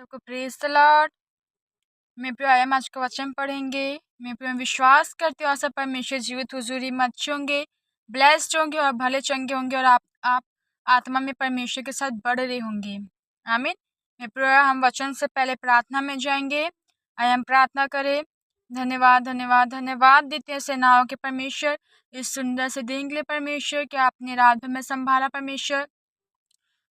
सबको praise the Lord. मैं प्रिय आया आज का वचन पढ़ेंगे। मैं प्रिय विश्वास करती हूँ आशा परमेश्वर जीवित हुजूरी में अच्छे होंगे, ब्लेस्ड होंगे और भले चंगे होंगे और आप आत्मा में परमेश्वर के साथ बढ़ रहे होंगे। आमीन। मैं प्रिय हम वचन से पहले प्रार्थना में जाएंगे। आइए हम प्रार्थना करें। धन्यवाद धन्यवाद धन्यवाद देते हैं सेनाओं के परमेश्वर, इस सुंदर से दिन के लिए परमेश्वर कि आपने रात भर में संभाला परमेश्वर,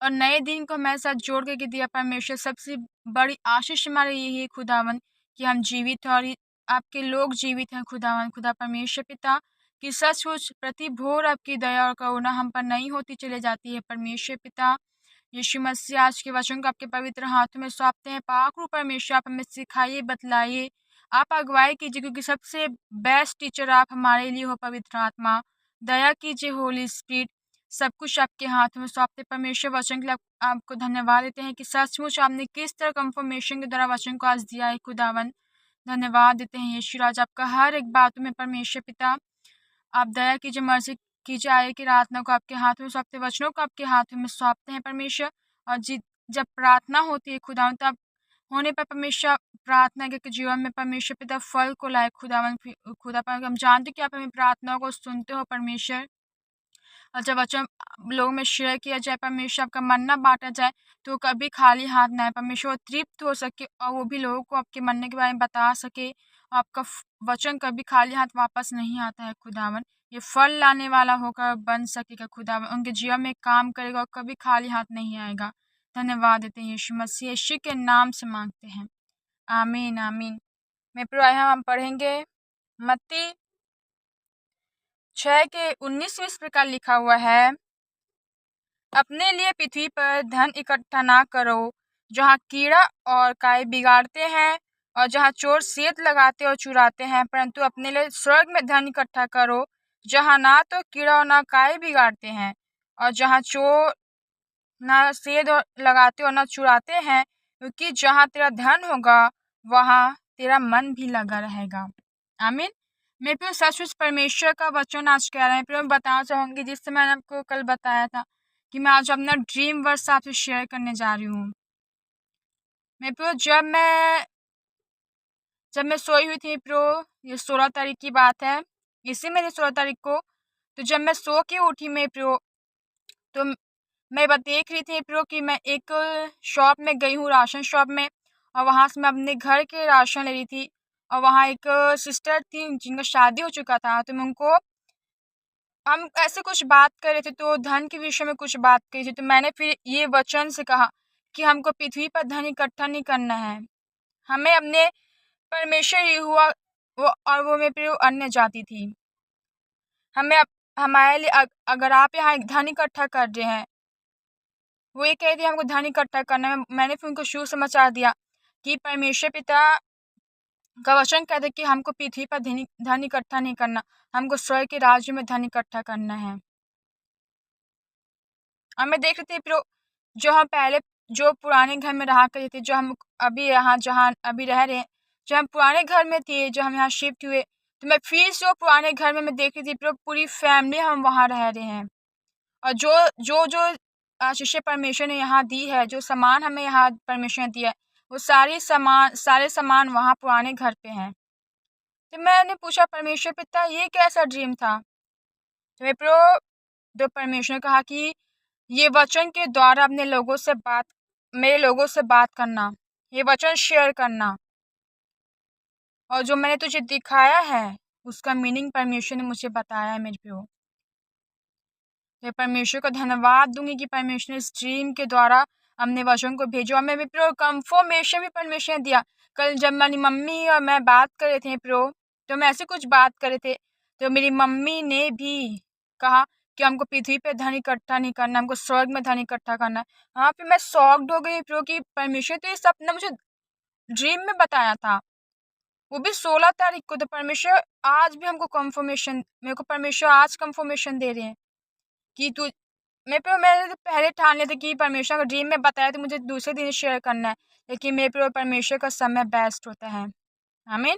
और नए दिन को हमारे साथ जोड़ के दिया परमेश्वर। सबसे बड़ी आशीष हमारे यही है खुदावन कि हम जीवित हैं और आपके लोग जीवित हैं खुदावन। खुदा परमेश्वर पिता कि सचमुच प्रति भोर आपकी दया और करुणा हम पर नहीं होती चले जाती है परमेश्वर पिता। यीशु मसीह आज के वचन को आपके पवित्र हाथों में सौंपते हैं। पाक परमेश्वर आप हमें सिखाइए, बतलाइए, आप अगुवाई कीजिए, क्योंकि सबसे बेस्ट टीचर आप हमारे लिए हो। पवित्र आत्मा दया कीजिए, होली स्पिरिट सब कुछ आपके हाथों में सौंपते परमेश्वर। वचन के लिए आपको धन्यवाद देते हैं कि सचमुच आपने किस तरह कंफर्मेशन के द्वारा वचन को आज दिया है खुदावन। धन्यवाद देते हैं यीशु राज आपका हर एक बात में परमेश्वर पिता। आप दया कीजिए, मर्जी कीजिए। आए कि प्रार्थना को आपके हाथ में सौंपते, वचनों को आपके हाथों में सौंपते हैं परमेश्वर। और जब प्रार्थना होती है खुदावन तब होने पर परमेश्वर प्रार्थना के जीवन में परमेश्वर पिता फल को लाए खुदावन। खुदा पर हम जानते हैं कि आप हमें प्रार्थनाओं को सुनते हो परमेश्वर। और जब वचन लोगों में शेयर किया जाए परमेश्वर, आपका मन्ना बांटा जाए तो कभी खाली हाथ ना आए परमेश्वर, तृप्त हो सके और वो भी लोगों को आपके मन्ने के बारे में बता सके। आपका वचन कभी खाली हाथ वापस नहीं आता है खुदावन। ये फल लाने वाला होकर बन सकेगा खुदावन, उनके जीवन में काम करेगा और कभी खाली हाथ नहीं आएगा। धन्यवाद देते हैं यीशु मसीह, यीशु के नाम से मांगते हैं, आमीन आमीन। मैं प्रिय हम पढ़ेंगे मत्ती 6 के 19 में इस प्रकार लिखा हुआ है, अपने लिए पृथ्वी पर धन इकट्ठा ना करो, जहाँ कीड़ा और काई बिगाड़ते हैं और जहाँ चोर सेंध लगाते और चुराते हैं, परंतु अपने लिए स्वर्ग में धन इकट्ठा करो, जहाँ ना तो कीड़ा और ना काई बिगाड़ते हैं और जहाँ चोर ना सेंध लगाते और ना चुराते हैं, क्योंकि जहाँ तेरा धन होगा वहाँ तेरा मन भी लगा रहेगा। आमीन। मैं फिर सचमुच परमेश्वर का वचन आज कह रहे हैं। फिर मैं बताना चाहूँगी, जिससे मैंने आपको कल बताया था कि मैं आज अपना ड्रीम वर्स आपसे शेयर करने जा रही हूँ। मैं फिर जब मैं सोई हुई थी प्रो, ये 16 तारीख की बात है, इसी महीने 16 तारीख को। तो जब मैं सो के उठी मैं प्रो, तो मैं देख रही थी प्रो कि मैं एक शॉप में गई हूँ, राशन शॉप में, और वहाँ से मैं अपने घर के राशन ले रही थी। और वहाँ एक सिस्टर थी जिनका शादी हो चुका था, तो मैं उनको हम ऐसे कुछ बात कर रहे थे, तो धन के विषय में कुछ बात करी थी। तो मैंने फिर ये वचन से कहा कि हमको पृथ्वी पर धन इकट्ठा नहीं करना है, हमें अपने परमेश्वर ही हुआ वो, और वो में फिर अन्य जाति थी। हमें हमारे लिए अगर आप यहाँ धन इकट्ठा कर रहे हैं, वो ये कह रही हमको धन इकट्ठा करना है। मैंने फिर उनको शुभ समाचार दिया कि परमेश्वर पिता का वचन कहते कि हमको पृथ्वी पर धन इकट्ठा नहीं करना, हमको स्वर्ग के राज्य में धन इकट्ठा करना है। और मैं देख रही थी फिर जो हम पहले जो पुराने घर में रहा करते थे, जो हम अभी यहाँ जहाँ अभी रह रहे हैं, जो हम पुराने घर में थे, जो हम यहाँ शिफ्ट हुए, तो मैं फिर से पुराने घर में मैं देख रही थी फिर पूरी फैमिली हम वहाँ रह रहे हैं। और जो जो जो आशीष परमेश्वर ने यहाँ दी है, जो सामान हमें यहाँ परमेश्वर ने दिया है, वो सारे सामान वहाँ पुराने घर पे हैं। तो मैंने पूछा परमेश्वर पिता ये कैसा ड्रीम था। तो मैं परमेश्वर ने कहा कि ये वचन के द्वारा अपने मेरे लोगों से बात करना, ये वचन शेयर करना, और जो मैंने तुझे दिखाया है उसका मीनिंग परमेश्वर ने मुझे बताया है मेरे प्यो। मैं परमेश्वर को धन्यवाद दूंगी कि परमेश्वर ने इस ड्रीम के द्वारा हमने वचन को भेजो, हमें भी प्रो कंफर्मेशन भी परमेश्वर ने दिया। कल जब मेरी मम्मी और मैं बात कर रहे थे प्रो, तो मैं ऐसे कुछ बात कर रहे थे, तो मेरी मम्मी ने भी कहा कि हमको पृथ्वी पे धन इकट्ठा नहीं करना, हमको स्वर्ग में धन इकट्ठा करना है। हाँ, फिर मैं शॉक्ड हो गई प्रो कि परमेश्वर तो ये सपना मुझे ड्रीम में बताया था, वो भी 16 तारीख को। तो परमेश्वर आज भी हमको कंफर्मेशन, मेरे को परमेश्वर आज कंफर्मेशन दे रहे हैं कि तू मैंने तो पहले ठान लिया था कि परमेश्वर का ड्रीम में बताया तो मुझे दूसरे दिन शेयर करना है, लेकिन मेरे पे परमेश्वर का समय बेस्ट होता है। आमीन।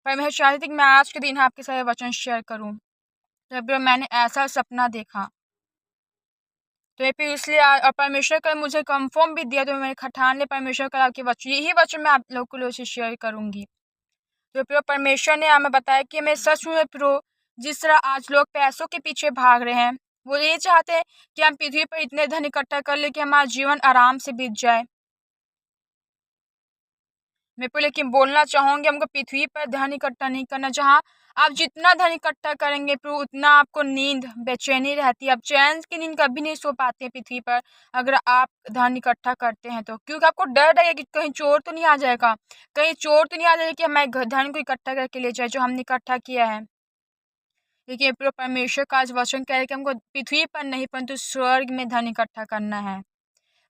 परमेश्वर चाहते थे कि मैं आज के दिन आपके साथ वचन शेयर करूं। तो मैंने ऐसा सपना देखा तो ये फिर इसलिए और परमेश्वर का मुझे कंफर्म भी दिया, तो मैंने ठान लिया परमेश्वर का आपके वचन, यही वचन मैं आप लोगों से शेयर करूंगी। तो फिर परमेश्वर ने हमें बताया कि मैं सच में फिर जिस तरह आज लोग पैसों के पीछे भाग रहे हैं, वो ये चाहते हैं कि हम पृथ्वी पर इतने धन इकट्ठा कर ले कि हमारा जीवन आराम से बीत जाए। मैं पे लेकिन बोलना चाहूंगी हमको पृथ्वी पर धन इकट्ठा नहीं करना। जहाँ आप जितना धन इकट्ठा करेंगे फिर उतना आपको नींद बेचैनी रहती है, आप चैन की नींद कभी नहीं सो पाते हैं पृथ्वी पर अगर आप धन इकट्ठा करते हैं तो, क्योंकि आपको डर रहेगा कि कहीं चोर तो नहीं आ जाएगा, कहीं चोर तो नहीं आ जाएगा कि हमारे धन को इकट्ठा करके ले जाए जो हमने इकट्ठा किया है। लेकिन फिर परमेश्वर का आज वचन कह रहे कि हमको पृथ्वी पर नहीं परंतु स्वर्ग में धन इकट्ठा करना है,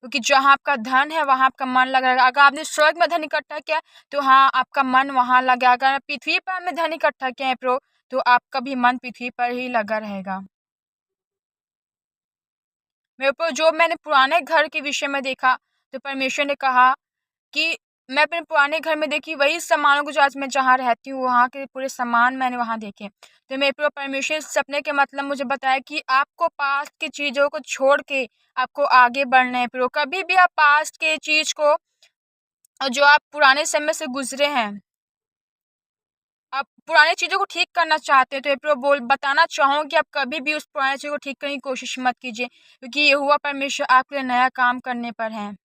क्योंकि जहाँ आपका धन है वहाँ आपका मन लगेगा। अगर आपने स्वर्ग में धन इकट्ठा किया तो हाँ आपका मन वहाँ लगेगा। अगर पृथ्वी पर हमने धन इकट्ठा किया है प्रो, तो आपका भी मन पृथ्वी पर ही लगा रहेगा। मेरे को जो मैंने पुराने घर के विषय में देखा तो परमेश्वर ने कहा कि मैं अपने पुराने घर में देखी वही सामानों को जो आज मैं जहाँ रहती हूँ वहाँ के पूरे सामान मैंने वहाँ देखे। तो मेरे पूरा परमेश्वर इस सपने के मतलब मुझे बताया कि आपको पास्ट की चीज़ों को छोड़ के आपको आगे बढ़ना है। प्रो कभी भी आप पास्ट के चीज़ को और जो आप पुराने समय से गुजरे हैं, आप पुरानी चीज़ों को ठीक करना चाहते हैं तो ये प्रो बोल बताना चाहूँगी आप कभी भी उस पुरानी चीज़ को ठीक करने की कोशिश मत कीजिए, क्योंकि यहोवा परमेश्वर आपके लिए नया काम करने पर है।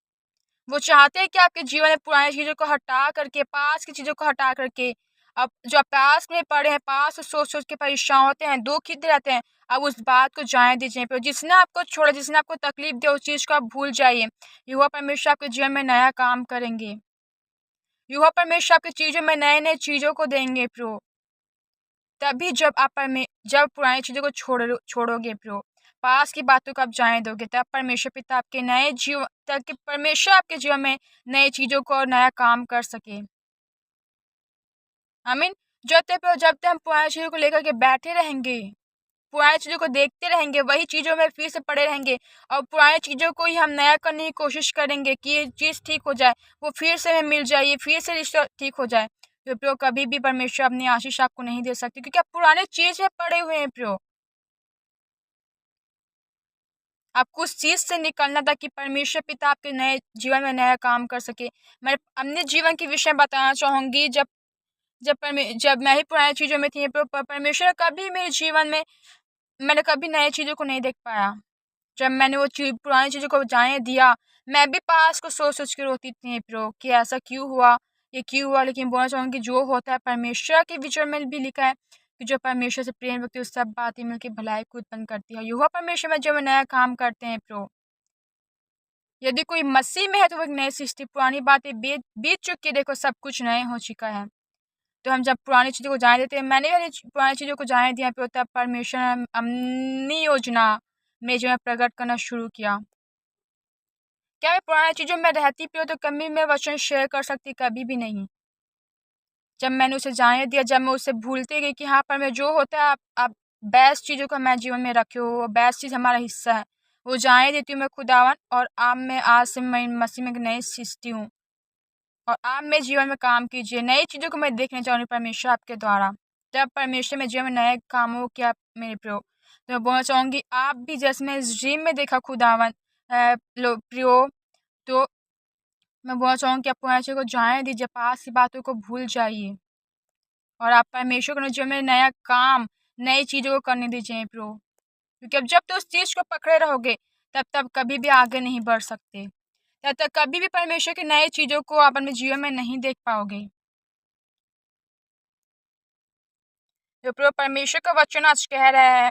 वो चाहते हैं कि आपके जीवन में पुरानी चीज़ों को हटा करके, पास की चीज़ों को हटा करके, अब जो आप पास में पड़े हैं, पास को सोच-सोच के परेशान होते हैं, दुखित रहते हैं, अब उस बात को जाने दीजिए। पर जिसने आपको छोड़ा, जिसने आपको तकलीफ दिया, उस चीज़ को आप भूल जाइए। यहोवा परमेश्वर आपके जीवन में नया काम करेंगे। यहोवा परमेश्वर आपकी चीज़ों में नए-नए चीज़ों को देंगे प्रभु। तभी जब पुरानी चीज़ों को छोड़ोगे प्रभु, पास की बातों को आप जाने दोगे, तब परमेश्वर पिता आपके नए जीवन ताकि परमेश्वर आपके जीवन में नई चीज़ों को और नया काम कर सके। आमीन। जब तक हम पुरानी चीज़ों को लेकर के बैठे रहेंगे, पुरानी चीज़ों को देखते रहेंगे, वही चीज़ों में फिर से पड़े रहेंगे और पुरानी चीज़ों को ही हम नया करने की कोशिश करेंगे कि ये चीज़ ठीक हो जाए, वो फिर से हमें मिल जाए, ये फिर से रिश्ता ठीक हो जाए, तो प्रियो कभी भी परमेश्वर अपनी आशीष आपको नहीं दे सकते, क्योंकि आप पुराने चीज़ में पड़े हुए हैं प्रियो। आपको उस चीज़ से निकलना था कि परमेश्वर पिता आपके नए जीवन में नया काम कर सके। मैं अपने जीवन के विषय में बताना चाहूँगी, जब मैं ही पुरानी चीज़ों में थी, परमेश्वर कभी मेरे जीवन में मैंने कभी नई चीज़ों को नहीं देख पाया। जब मैंने वो पुरानी चीज़ों को जाने दिया, मैं भी पास को सोच-सोच के रोती थी प्रो कि ऐसा क्यों हुआ, ये क्यों हुआ? लेकिन बोलना चाहूँगी जो होता है परमेश्वर के विचार में भी लिखा है कि जो परमेश्वर से प्रेम रखती है, सब बातें मिलके भलाई को उत्पन्न करती है। यहोवा परमेश्वर में जब नया काम करते हैं प्रो, यदि कोई मसीह में है तो वो एक नई सृष्टि, पुरानी बातें बीत चुकी है, देखो सब कुछ नए हो चुका है। तो हम जब पुरानी चीज़ों को जाने देते हैं, मैंने भी पुरानी चीज़ों को जाने दिया पे तब परमेश्वर ने अपनी योजना मेरे जीवन में प्रकट करना शुरू किया। क्या मैं पुरानी चीज़ों में रहती भी हूँ तो कभी मैं वचन शेयर कर सकती? कभी भी नहीं। जब मैंने उसे जाने दिया, जब मैं उसे भूलती गई कि हाँ पर मैं जो होता है आप बेस्ट चीज़ों को मैं जीवन में रखे हो, बेस्ट चीज़ हमारा हिस्सा है, वो जाने देती हूँ मैं खुदावन, और अब मैं आज से मैं मसीह में एक नई सृष्टि हूँ और आप मेरे जीवन में काम कीजिए। नई चीज़ों को मैं देखना चाहूँगी परमेश्वर आपके द्वारा। जब परमेश्वर मेरे जीवन में नए कामों किया मेरे प्रियो, तो मैं बोलना चाहूँगी आप भी जैसे मैं इस ड्रीम में देखा खुदावन प्रियो, तो मैं बोलना चाहूँगी आप पुरानी चीज़ों को जाने दीजिए, पास की बातों को भूल जाइए और आप परमेश्वर को जीवन में नया काम, नई चीज़ों को करने दीजिए प्रियो। क्योंकि अब जब तो उस चीज़ को पकड़े रहोगे, तब कभी भी आगे नहीं बढ़ सकते। तब तक कभी भी परमेश्वर की नई चीज़ों को आप अपने जीवन में नहीं देख पाओगे। जो प्रभु परमेश्वर का वचन आज कह रहा है,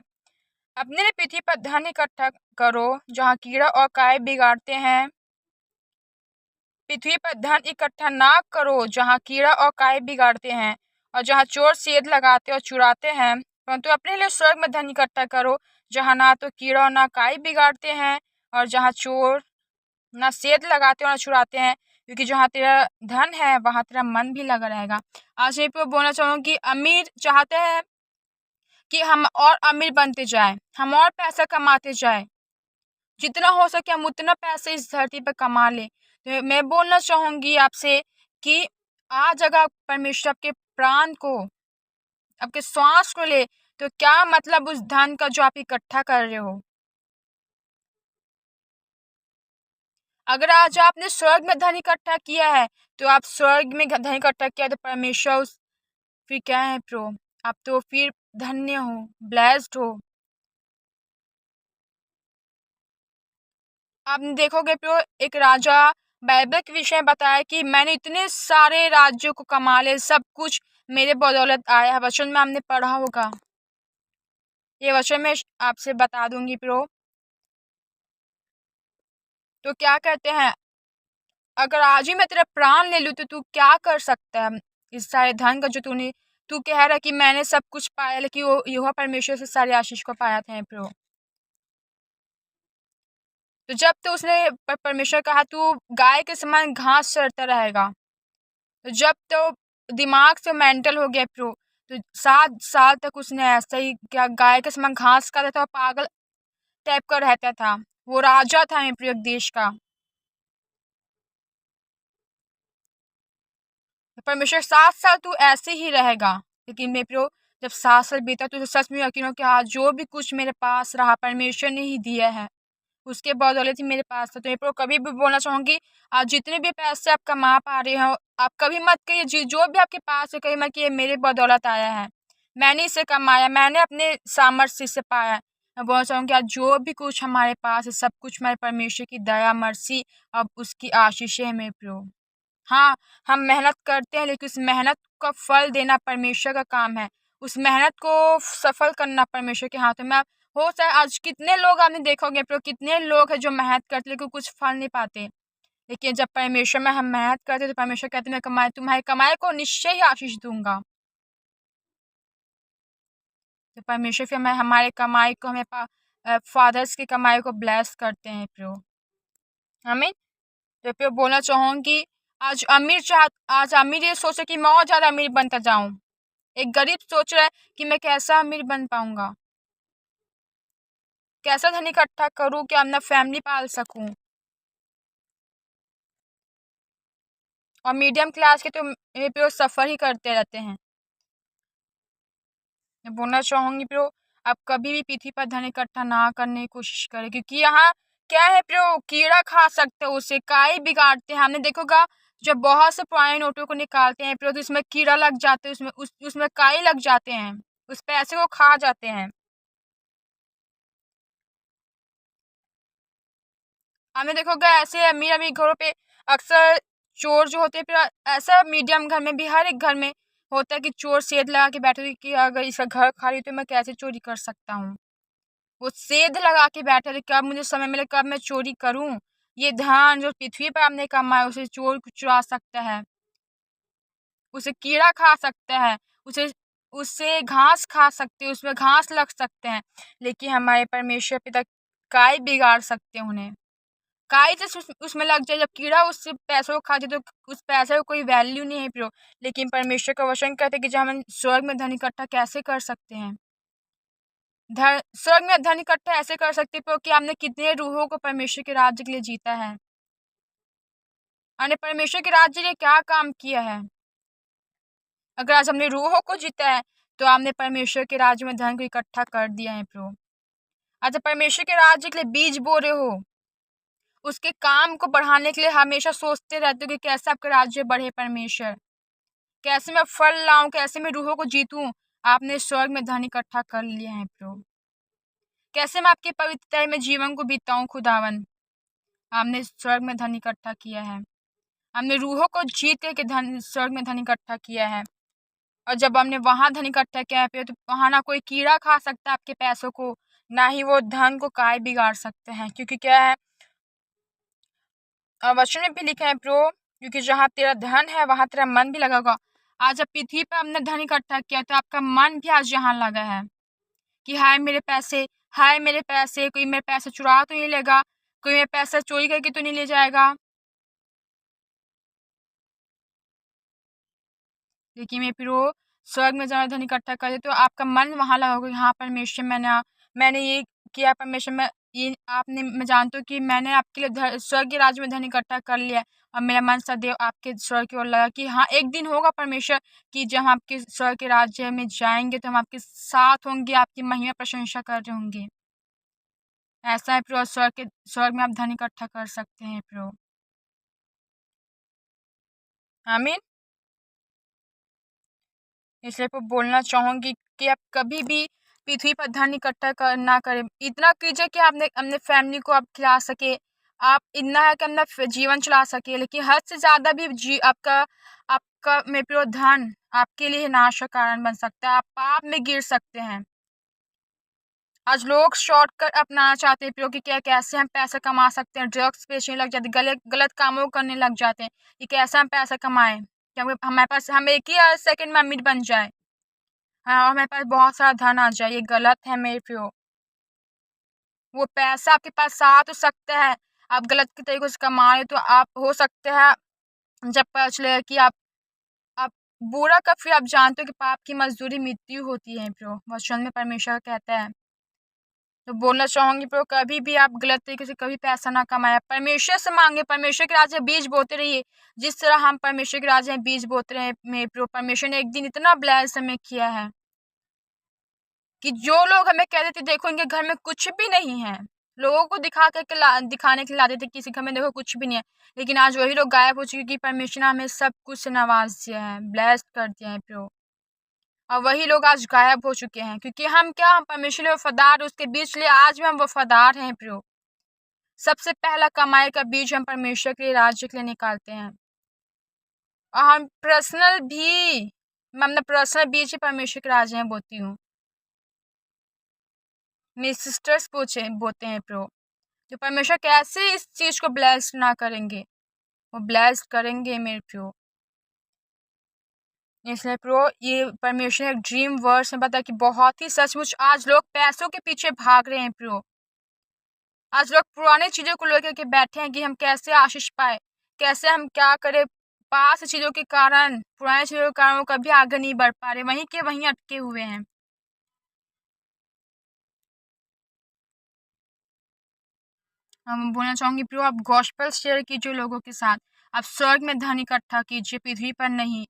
अपने लिए पृथ्वी पर धन इकट्ठा करो जहाँ कीड़ा और काई बिगाड़ते हैं। पृथ्वी पर धन इकट्ठा ना करो जहाँ कीड़ा और काई बिगाड़ते हैं और जहाँ चोर सेंध लगाते और चुराते हैं, परंतु अपने लिए स्वर्ग में धन इकट्ठा करो जहाँ ना तो कीड़ा और ना काई बिगाड़ते हैं और जहाँ चोर ना सेंध लगाते और ना चुराते हैं, क्योंकि जहाँ तेरा धन है वहाँ तेरा मन भी लगा रहेगा। आज मैं आपको बोलना चाहूँगी, अमीर चाहते हैं कि हम और अमीर बनते जाएं, हम और पैसा कमाते जाएं, जितना हो सके हम उतना पैसे इस धरती पर कमा लें। तो मैं बोलना चाहूँगी आपसे कि आज अगर परमेश्वर आपके प्राण को, आपके श्वास को ले, तो क्या मतलब उस धन का जो आप इकट्ठा कर रहे हो? अगर आज आपने स्वर्ग में धन इकट्ठा किया है, तो आप स्वर्ग में धन इकट्ठा किया तो परमेश्वर उस फिर क्या है प्रो, आप तो फिर धन्य हो, ब्लेस्ड हो। आप देखोगे प्रो, एक राजा बाइबल के विषय में बताया कि मैंने इतने सारे राज्यों को कमा ले, सब कुछ मेरे बदौलत आया है। वचन में हमने पढ़ा होगा, ये वचन में आपसे बता दूंगी प्रो। तो क्या कहते हैं, अगर आज ही मैं तेरा प्राण ले लूँ तो तू क्या कर सकता है इस सारे धन का जो तू कह रहा है कि मैंने सब कुछ पाया, लेकिन वो यहोवा परमेश्वर से सारे आशीष को पाया था प्रो। तो जब तो उसने परमेश्वर कहा तू गाय के समान घास चरता रहेगा, तो जब तो दिमाग से मेंटल हो गया प्रो, तो 7 साल तक उसने ऐसा ही क्या गाय के समान घास खाता था, पागल टाइप का रहता था। वो राजा था प्रो एक देश का। परमेश्वर 7 साल तू ऐसे ही रहेगा, लेकिन मैं प्रो जब 7 साल बीता तो सच में यकीन हो कि आज जो भी कुछ मेरे पास रहा परमेश्वर ने ही दिया है, उसके बदौलत ही मेरे पास था। तो मैं प्रो कभी भी बोलना चाहूँगी, आज जितने भी पैसे आप कमा पा रहे हो, आप कभी मत कहिए जी जो भी आपके पास है, कहीं मत कि ये मेरे बदौलत आया है, मैंने इसे कमाया, मैंने अपने सामर्थ्य से पाया। मैं बोलना चाहूँगी आज जो भी कुछ हमारे पास है, सब कुछ हमारे परमेश्वर की दया मर्सी अब उसकी आशीष है मेरे प्रो। हाँ, हम मेहनत करते हैं, लेकिन उस मेहनत का फल देना परमेश्वर का काम है। उस मेहनत को सफल करना परमेश्वर के हाथों में। हो चाहे आज कितने लोग आपने देखोगे प्रो, कितने लोग हैं जो मेहनत करते लेकिन कुछ फल नहीं पाते। लेकिन जब परमेश्वर में हम मेहनत करते तो परमेश्वर कहते मैं तुम्हारी कमाई को निश्चय ही आशीष दूंगा। तो परमेश्वर फिर हमें हमारे कमाई को फादर्स की कमाई को ब्लेस करते हैं प्रो। हमें तो फिर बोलना चाहूँगी, आज अमीर ये सोचे कि मैं और ज़्यादा अमीर बनता जाऊँ। एक गरीब सोच रहा है कि मैं कैसा अमीर बन पाऊंगा, कैसा धन इकट्ठा करूँ कि अपना फैमिली पाल सकूं। और मीडियम क्लास के तो मेरे प्रो सफ़र ही करते रहते हैं। मैं बोलना चाहूँगी प्रो, आप कभी भी पृथ्वी पर धन इकट्ठा ना करने की कोशिश करें, क्योंकि यहाँ क्या है प्रो, कीड़ा खा सकते हैं उसे, काई बिगाड़ते हैं। हमने देखोगा जब बहुत से पुराने नोटों को निकालते हैं प्रो, तो उसमें कीड़ा लग जाते हैं, उसमें काई लग जाते हैं, उस पैसे को खा जाते हैं। हमने देखोगा ऐसे अमीर अमीर घरों पे अक्सर चोर जो होते हैं, फिर ऐसा मीडियम घर में भी हर एक घर में होता है कि चोर सेध लगा के बैठे हुए कि अगर इसका घर खाली तो मैं कैसे चोरी कर सकता हूँ। वो सेध लगा के बैठे थे, कब मुझे समय मिले कब मैं चोरी करूँ। ये धन जो पृथ्वी पर आपने कमाया उसे चोर चुरा सकता है, उसे कीड़ा खा सकता है, उसे उससे घास खा सकते हैं, उसमें घास लग सकते हैं, लेकिन हमारे परमेश्वर पिता काय बिगाड़ सकते हैं उन्हें। काई जैसे उसमें लग जाए, जब कीड़ा उस पैसों को खा जाए तो उस पैसे को कोई वैल्यू नहीं है प्रो। लेकिन परमेश्वर का वचन कहते हैं कि जब हम स्वर्ग में धन इकट्ठा कैसे कर सकते हैं, स्वर्ग में धन इकट्ठा ऐसे कर सकते हैं प्रो कि हमने कितने रूहों को परमेश्वर के राज्य के लिए जीता है, हमने परमेश्वर के राज्य के लिए क्या काम किया है। अगर आज हमने रूहों को जीता है तो हमने परमेश्वर के राज्य में धन को इकट्ठा कर दिया है प्रो। आज परमेश्वर के राज्य के लिए बीज बो रहे हो, उसके काम को बढ़ाने के लिए हमेशा सोचते रहते हो कि कैसे आपका राज्य बढ़े परमेश्वर, कैसे मैं फल लाऊं, कैसे मैं रूहों को जीतूं। आपने स्वर्ग में धन इकट्ठा कर लिया है प्रभु, कैसे मैं आपकी पवित्रता में जीवन को बिताऊं खुदावन। हमने स्वर्ग में धन इकट्ठा किया है, हमने रूहों को जीत करके धन स्वर्ग में धन इकट्ठा किया है। और जब हमने वहां धन इकट्ठा किया है तो वहां ना कोई कीड़ा खा सकता आपके पैसों को, ना ही वो धन को काय बिगाड़ सकते हैं, क्योंकि क्या है वचन में भी लिखा है प्रो, क्योंकि जहाँ तेरा धन है वहां तेरा मन भी लगा होगा। आज जब पृथ्वी पर हमने धन इकट्ठा किया तो आपका मन भी आज यहाँ लगा है कि हाय मेरे पैसे, हाय मेरे पैसे, कोई मेरे पैसे चुरा तो नहीं लेगा, कोई मेरे पैसा चोरी करके तो नहीं ले जाएगा। लेकिन मैं प्रो स्वर्ग में जहाँ धन इकट्ठा कर तो आपका मन वहाँ लगा होगा, हाँ परमेश्वर मैंने ये किया, परमेश्वर मैं जानती हूँ कि मैंने आपके लिए स्वर्ग के राज्य में धन इकट्ठा कर लिया। और मेरा मन सदैव आपके स्वर्ग की ओर लगा कि हाँ एक दिन होगा परमेश्वर कि जब हम आपके स्वर्ग के राज्य में जाएंगे तो हम आपके साथ होंगे, आपकी महिमा प्रशंसा कर रहे होंगे। ऐसा है प्रो, स्वर्ग में आप धन इकट्ठा कर सकते हैं प्रो। आमीन। इसलिए मैं बोलना चाहूंगी कि आप कभी भी पृथ्वी पर धन इकट्ठा ना करें। इतना कीजिए कि आपने अपने फैमिली को आप खिला सके, आप इतना है कि अपना जीवन चला सके, लेकिन हद से ज्यादा भी आपका आपका में प्रिय धन आपके लिए नाश का कारण बन सकता है। आप पाप में गिर सकते हैं। आज लोग शॉर्टकट अपनाना चाहते हैं कि क्या कैसे हम पैसा कमा सकते हैं, ड्रग्स बेचने लग जाते हैं, गलत गलत कामों करने लग जाते हैं कि कैसे हम पैसा कमाएं, क्योंकि हमारे पास हम एक ही सेकंड में अमीर बन जाए, हाँ, और हमारे पास बहुत सारा धन आ जाए। ये गलत है मेरे प्रियो। वो पैसा आपके पास आ तो सकता है, आप गलत के तरीके से कमा रहे तो आप हो सकता है जब पता चले कि आप बुरा का फिर आप जानते हो कि पाप की मजदूरी मृत्यु होती है प्रियो, वचन में परमेश्वर कहता है। तो बोलना चाहूंगी प्रो, कभी भी आप गलत तरीके से कभी पैसा ना कमाया, परमेश्वर से मांगे, परमेश्वर के राज्य में बीज बोते रहिए। जिस तरह हम परमेश्वर के राज्य में बीज बोते रहे मेरे प्रो, परमेश्वर ने एक दिन इतना ब्लेस हमें किया है कि जो लोग हमें कहते थे देखो इनके घर में कुछ भी नहीं है, लोगों को दिखाने के लिए लाते थे किसी घर में देखो कुछ भी नहीं है, लेकिन आज वही लोग गायब हो चुके कि परमेश्वर ने हमें सब कुछ से नवाज दिया है, ब्लेस्ड कर दिया है प्रो। और वही लोग आज गायब हो चुके हैं क्योंकि हम परमेश्वर के वफादार, उसके बीच लिए आज भी हम वफादार हैं प्रियो। सबसे पहला कमाई का बीज हम परमेश्वर के राज्य के लिए निकालते हैं, और हम पर्सनल भी, मैं अपना पर्सनल बीज ही परमेश्वर के राज्य में बोती हूँ। मेरी सिस्टर्स बोते हैं प्रो। तो परमेश्वर कैसे इस चीज को ब्लेस्ड ना करेंगे, वो ब्लेस्ड करेंगे मेरे प्रो। इसलिए प्रो ये परमेश्वर एक ड्रीम वर्स में बता कि बहुत ही सचमुच आज लोग पैसों के पीछे भाग रहे हैं प्रो। आज लोग पुरानी चीजों को लेकर के बैठे हैं कि हम कैसे आशीष पाए, कैसे हम क्या करें, पास चीजों के कारण, पुरानी चीजों के कारण वो कभी आगे नहीं बढ़ पा रहे, वहीं के वहीं अटके हुए हैं। हम बोलना चाहूंगी प्रो, आप गॉस्पेल शेयर कीजिए लोगों के साथ, आप स्वर्ग में धन इकट्ठा कीजिए, पृथ्वी पर नहीं।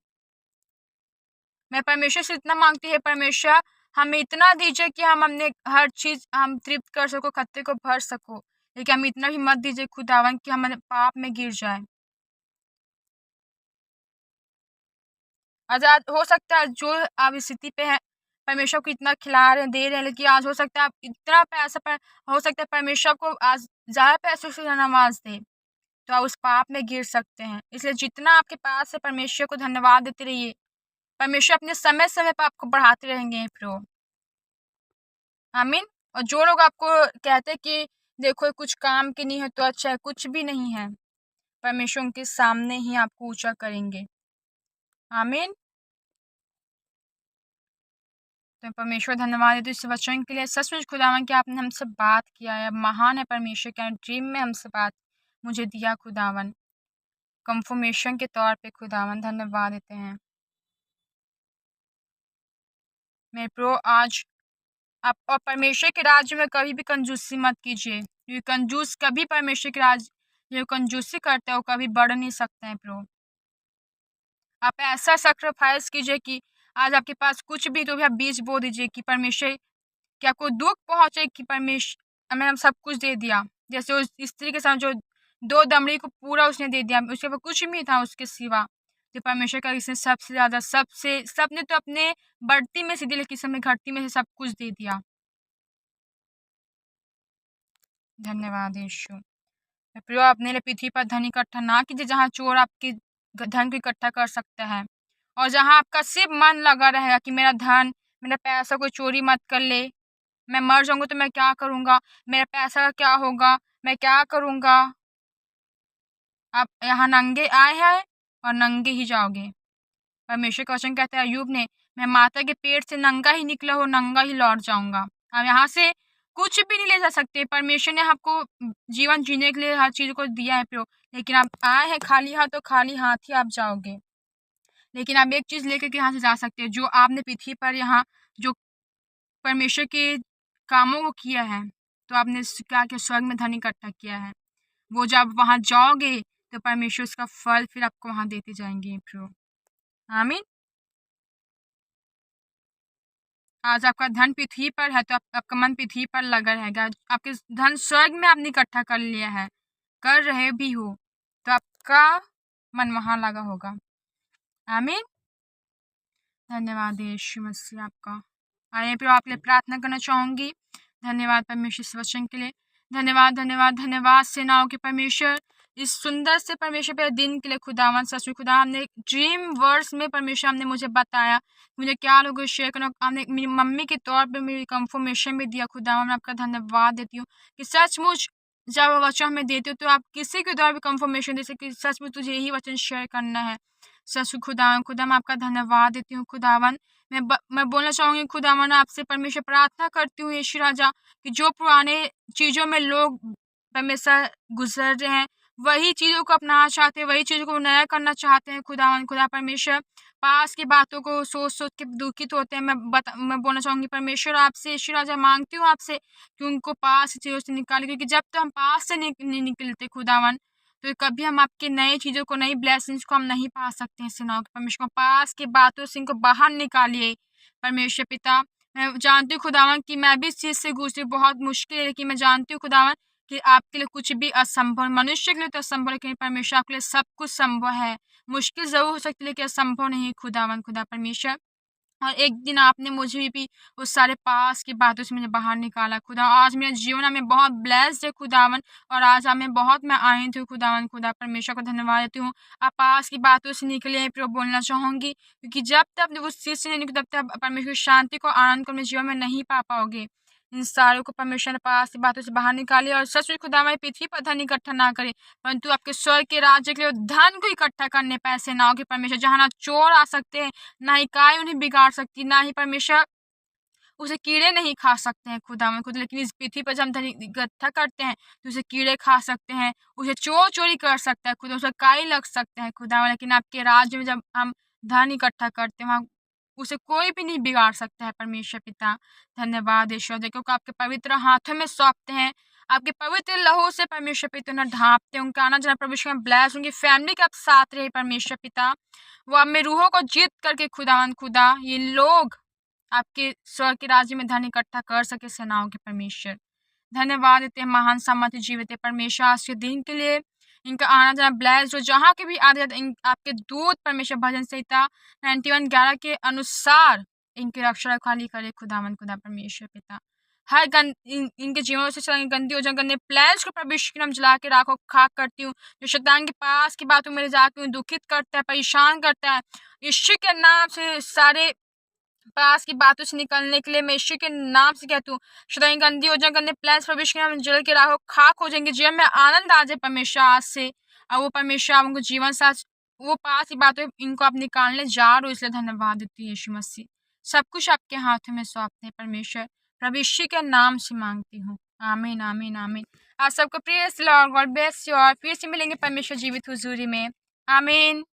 मैं परमेश्वर से इतना मांगती है, परमेश्वर हमें इतना दीजिए कि हम अपने हर चीज हम तृप्त कर सको, खत्ते को भर सको, लेकिन हम इतना भी मत दीजिए खुदावन कि हम पाप में गिर जाए। आजाद हो सकता है जो आप इस स्थिति पे है, परमेश्वर को इतना खिला रहे हैं, दे रहे हैं, लेकिन आज हो सकता है आप इतना पैसा पर, हो सकता है परमेश्वर को आज ज्यादा पैसों से नवाज दे, तो आप उस पाप में गिर सकते हैं। इसलिए जितना आपके पास है परमेश्वर को धन्यवाद देते रहिए, परमेश्वर अपने समय समय पर आपको बढ़ाते रहेंगे प्रो। आमीन। और जो लोग आपको कहते हैं कि देखो कुछ काम की नहीं है तो अच्छा है, कुछ भी नहीं है, परमेश्वर उनके सामने ही आपको ऊंचा करेंगे। आमीन। तो परमेश्वर धन्यवाद है तो इस वचन के लिए, सचमुच खुदावन कि आपने हमसे बात किया है, महान है परमेश्वर क्या ड्रीम में हमसे बात मुझे दिया खुदावन, कंफर्मेशन के तौर पे खुदावन धन्यवाद देते हैं। मेरे प्रो आज आप और परमेश्वर के राज्य में कभी भी कंजूसी मत कीजिए, क्योंकि कंजूस कभी परमेश्वर के राज्य जो कंजूसी करते हैं वो कभी बढ़ नहीं सकते हैं प्रो। आप ऐसा सेक्रीफाइस कीजिए कि आज आपके पास कुछ भी तो भी आप बीज बो दीजिए कि परमेश्वर कि आपको दुख पहुंचे कि परमेश्वर हमें हम सब कुछ दे दिया, जैसे उस स्त्री के साथ जो 2 दमड़ी को पूरा उसने दे दिया, उसके पास कुछ नहीं था उसके सिवा, जो परमेश्वर का इसने सबसे ज्यादा सबने तो अपने बढ़ती में से दिए, लेकिन समय घटती में से सब कुछ दे दिया। धन्यवाद यीशु। प्रियो अपने लिए पृथ्वी पर धन इकट्ठा ना कीजिए जहाँ चोर आपके धन को इकट्ठा कर सकता है, और जहाँ आपका सिर्फ मन लगा रहेगा कि मेरा धन, मेरा पैसा कोई चोरी मत कर ले, मैं मर जाऊंगा तो मैं क्या करूंगा, मेरा पैसा का क्या होगा, मैं क्या करूंगा। आप यहाँ नंगे आए हैं और नंगे ही जाओगे। परमेश्वर का वचन कहता है अय्यूब ने, मैं माता के पेट से नंगा ही निकला हो नंगा ही लौट जाऊंगा। आप यहाँ से कुछ भी नहीं ले जा सकते, परमेश्वर ने आपको जीवन जीने के लिए हर चीज को दिया है प्रो, लेकिन आप आए हैं खाली हाथ, तो खाली हाथ ही आप जाओगे। लेकिन आप एक चीज लेकर के यहाँ से जा सकते हैं, जो आपने पृथ्वी पर यहाँ जो परमेश्वर के कामों को किया है, तो आपने क्या क्या स्वर्ग में धन इकट्ठा किया है, वो जब वहां जाओगे तो परमेश्वर उसका फल फिर आपको वहां देते जाएंगे प्रो। आमीन। आज आपका धन पृथ्वी पर है तो आपका मन पृथ्वी पर लगा रहेगा, आपके धन स्वर्ग में आपने इकट्ठा कर लिया है, कर रहे भी हो, तो आपका मन वहां लगा होगा। आमीन। धन्यवाद यीशु मसीह आपका। आइए फिर आपके लिए प्रार्थना करना चाहूँगी। धन्यवाद परमेश्वर इस वचन के लिए। धन्यवाद धन्यवाद धन्यवाद सेनाओं के परमेश्वर, इस सुंदर से परमेश्वर पे दिन के लिए खुदावन सचमुच खुदा, हमने ड्रीम वर्ड्स में परमेश्वर हमने मुझे बताया मुझे क्या लोगों शेयर करना, आपने मेरी मम्मी के तौर पे मेरी कंफर्मेशन भी दिया खुदा, मैं आपका धन्यवाद देती हूँ कि सचमुच जब वचन हमें देते हो तो आप किसी के द्वारा भी कंफर्मेशन दे सकते, सचमुच तुझे यही वचन शेयर करना है। सच खुदा मैं आपका धन्यवाद देती हूँ खुदावन। मैं बोलना चाहूँगी खुदावन आपसे परमेश्वर, प्रार्थना करती हूँ यीशु राजा कि जो पुराने चीज़ों में लोग परमेश्वर गुजर रहे हैं, वही चीज़ों को अपनाना चाहते हैं, वही चीज़ों को नया करना चाहते हैं खुदावन खुदा परमेश्वर, पास की बातों को सोच सोच के दुखित होते हैं। मैं बोलना चाहूँगी परमेश्वर आपसे यीशु राजा, मांगती हूँ आपसे कि उनको पास चीज़ों से निकाले, क्योंकि जब तो हम पास से नहीं निकलते खुदावन, तो कभी हम आपके नए चीज़ों को, नई ब्लेसिंग्स को हम नहीं पा सकते हैं। सेनाओं के परमेश्वर, पास के बातों से इनको बाहर निकालिए परमेश्वर पिता। मैं जानती हूँ खुदावन कि मैं भी इस चीज़ से गुजरी, बहुत मुश्किल है, लेकिन मैं जानती हूँ खुदावन कि आपके लिए कुछ भी असंभव, मनुष्य के लिए तो असंभव है, लेकिन परमेश्वर आपके लिए सब कुछ संभव है। मुश्किल जरूर हो सकती है लेकिन असंभव नहीं है खुदावन खुदा परमेश्वर। और एक दिन आपने मुझे भी उस सारे पास की बातों से मुझे बाहर निकाला खुदा, आज मेरा जीवन में बहुत ब्लेस्ड है खुदावन, और आज हमें बहुत मैं आनंदित हूँ खुदावन खुदा परमेश्वर को धन्यवाद देती हूँ। आप पास की बातों से निकले फिर बोलना चाहूँगी, क्योंकि जब तक उस चीज़ से नहीं निकले तब तक परमेश्वर शांति को, आनंद को अपने जीवन में नहीं पा पाओगे। इन सारों को परमेश्वर ने पास की बातों से बाहर निकाले, और सच में खुदा हमारी पृथ्वी पर धन इकट्ठा ना करे, परंतु आपके स्वर्ग के राज्य के लिए धन को इकट्ठा करने पैसे ना हो कि परमेश्वर, जहाँ ना चोर आ सकते हैं, ना ही काय उन्हें बिगाड़ सकती, ना ही परमेश्वर उसे कीड़े नहीं खा सकते हैं खुदा में खुद, लेकिन इस पृथ्वी पर जब हम धन इकट्ठा करते हैं तो उसे कीड़े खा सकते हैं, उसे चोर चोरी कर सकता है खुदा, उसे काई लग सकते हैं खुदा में, लेकिन आपके राज्य में जब हम धन इकट्ठा करते हैं वहाँ उसे कोई भी नहीं बिगाड़ सकता है परमेश्वर पिता। धन्यवाद ईश्वर, देखो कि आपके पवित्र हाथों में सौंपते हैं, आपके पवित्र लहू से परमेश्वर पिता उन्हें ढांपते हैं, उनका आना जाना परमेश्वर में ब्लेस, उनकी फैमिली के आप साथ रहे परमेश्वर पिता। वो अपने रूहों को जीत करके खुदावन खुदा ये लोग आपके स्वर्ग के राज्य में धन इकट्ठा कर सके सेनाओं के परमेश्वर। धन्यवाद देते हैं महान सामर्थ्य जीवित परमेश्वर आज के दिन के लिए, इनका आना जाना ब्लेस, जो जहाँ के भी आते जाते आपके दूत परमेश्वर भजन संहिता 91:11 के अनुसार इनकी रक्षा खाली करे खुदावन खुदा परमेश्वर पिता। हर इनके जीवन से चलेंगे गंदी हो जाए, गंदे प्लान्स को परमेश्वर के नाम जला के राखो, खाक करती हूँ जो शैतान के पास की बातों मेरे जाके दुखित करता है, परेशान करता है, यीशु के नाम से सारे पास की बातों से निकलने के लिए मैं यीशु के नाम से कहती हूँ, शैतान गंदी हो जाए, गंदे प्लान्स परमेश्वर के नाम जल के राखो, खाक हो जाएंगे, जीवन में आनंद आ जाए परमेश्वर आज से, और वो परमेश्वर आप उनको जीवन साथ वो पास की बातों इनको आप निकालने जा रहे हो, इसलिए धन्यवाद देती है यीशु मसीह। सब कुछ आपके हाथों में सौंपते हैं परमेश्वर, प्रभु यीशु के नाम से मांगती हूँ, आमीन आमीन आमीन। आप सबको praise the Lord, God bless you, और फिर से मिलेंगे परमेश्वर जीवित हुजूरी में, आमीन।